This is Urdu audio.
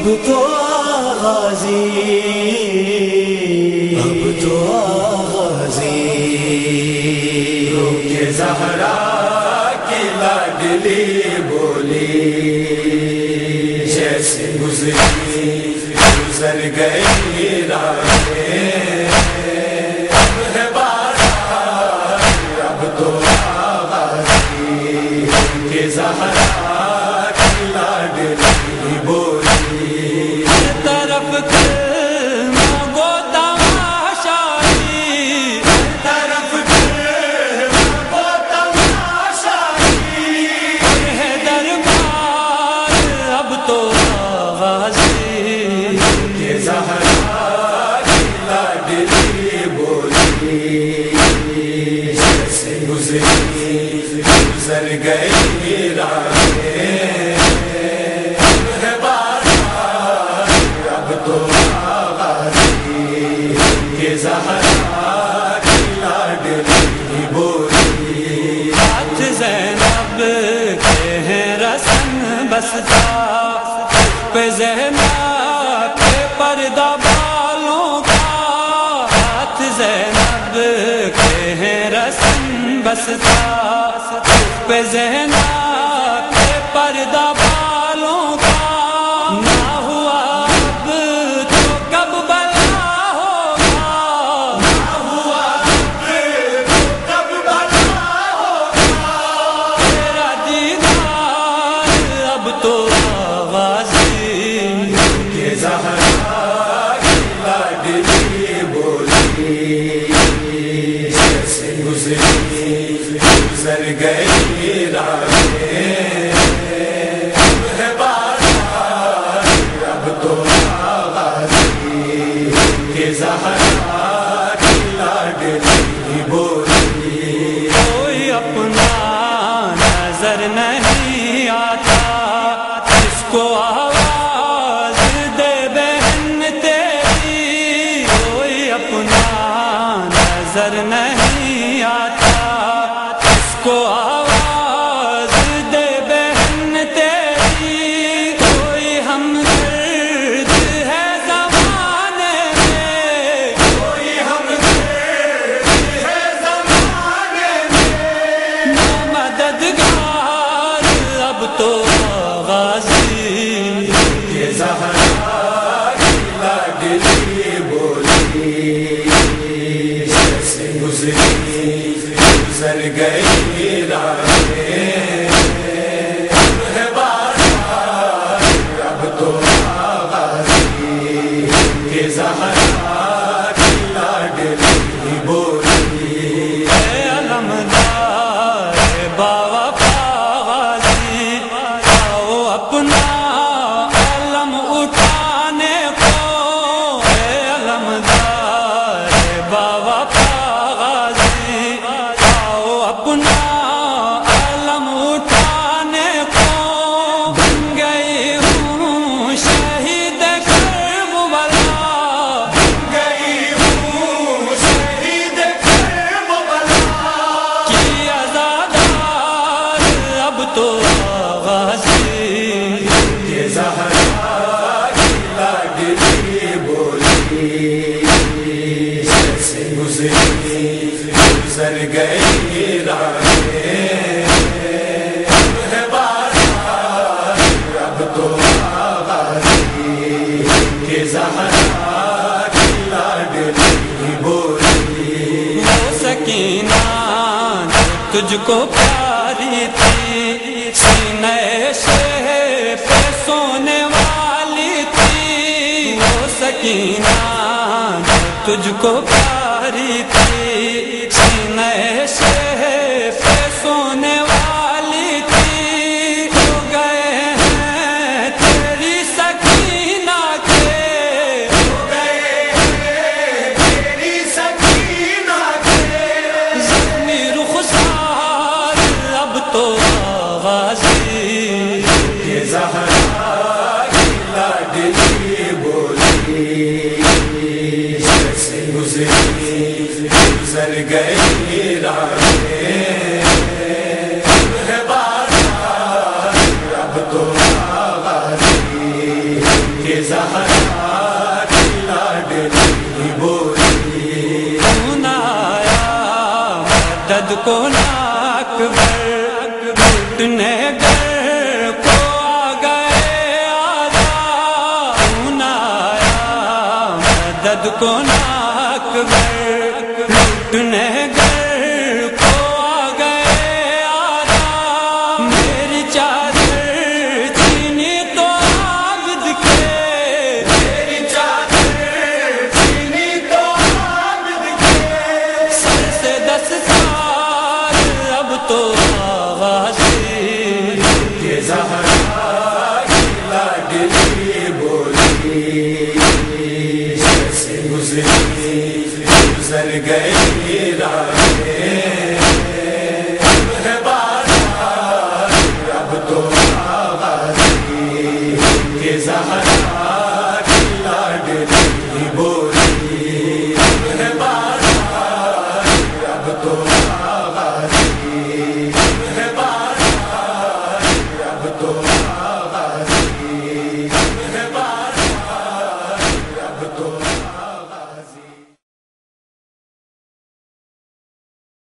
اب تو آغازی، اب تو آغازی، رو کے زہرا کی لاڈلی بولی، جیسے گزر گئی راہیں، اب ہے بارات اب تو آغازی، رو کے زہرا کی لاڈلی بولی، طرف مانگو تماشائی، طرف مانگو تماشائی، ہے دربار اب تو آغازی، کہ زہرا کی لاڈلی بولی، جیسے گزر گئی راہیں، تو آغازی، کہ زہرا کی لاڈلی بولی، ہاتھ زینب کے ہیں رسم بستا، پہ زینب کے پردہ بالوں کا، ہاتھ زینب کے ہیں رسم بستا، پہ زینب کے پردہ بالوں کا، نہ ہوا اب تو کب بلا ہوگا، نہ ہوا کب بلا ہوگا، تیرا دیدار اب تو آغازی، کہ زہرا کی لاڈلی بولی، جیسے گزر گئی راہیں، اب ہے بارات اب تو آغازی، کہ زہرا کی لاڈلی بولی، کوئی اپنا نظر نہیں آتا، جس کو آواز دے بہن تیری، کوئی اپنا نظر نہیں آتا، جس کو آواز دے بہن تیری، کوئی ہمدرد ہے زمانے میں، کوئی ہمدرد ہے زمانے میں، مددگار اب تو آغازی، کہ زہرا کی لاڈلی بولی، جیسے گزر گئی راہیں، اب ہے بارات اب تو آغازی، کہ زہرا کی لاڈلی بولی، اے علمدار باوفا غازی، آؤ اپنا علم اٹھانے کو، اے علمدار باوفا غازی، آؤ اپنا علم اٹھانے کو، بن گئی ہوں شہید کربلا، گئی ہوں شہید کربلا، کی عزادار اب تو آغازی، کہ زہرا کی لاڈلی بولی، جیسے گزر گئی راہیں، اب ہے بارات اب تو آغازی، کہ زہرا کی لاڈلی بولی، وہ سکینہ جو تجھ کو پیاری تھی، سینے سے پہ سونے والی تھی، وہ سکینہ جو تجھ کو پیاری تھی، سینے سے پہ سونے والی تھی، ہو گئے ہیں تیری سکینہ کے، ہو گئے ہیں تیری سکینہ کے، زخمی رخسار اب تو آغازی، کہ زہرا کی لاڈلی بولی، جیسے گزر گئی راہیں، اب ہے بارات اب تو آغازی، کہ زہرا کی لاڈلی بولی خون آیا مدد کو ناک بر گھٹنے گر کو آ گئے آجا خون آیا مدد کو ناک بر گھٹنے گر کو آ گئے آجا میری چادر چینی تو عابد کے میری چادر چینی تو عابد کے سر سے دستار اب تو آواز یہ زہرا کی لاڈلی بولی جیسے گزر گئی راہیں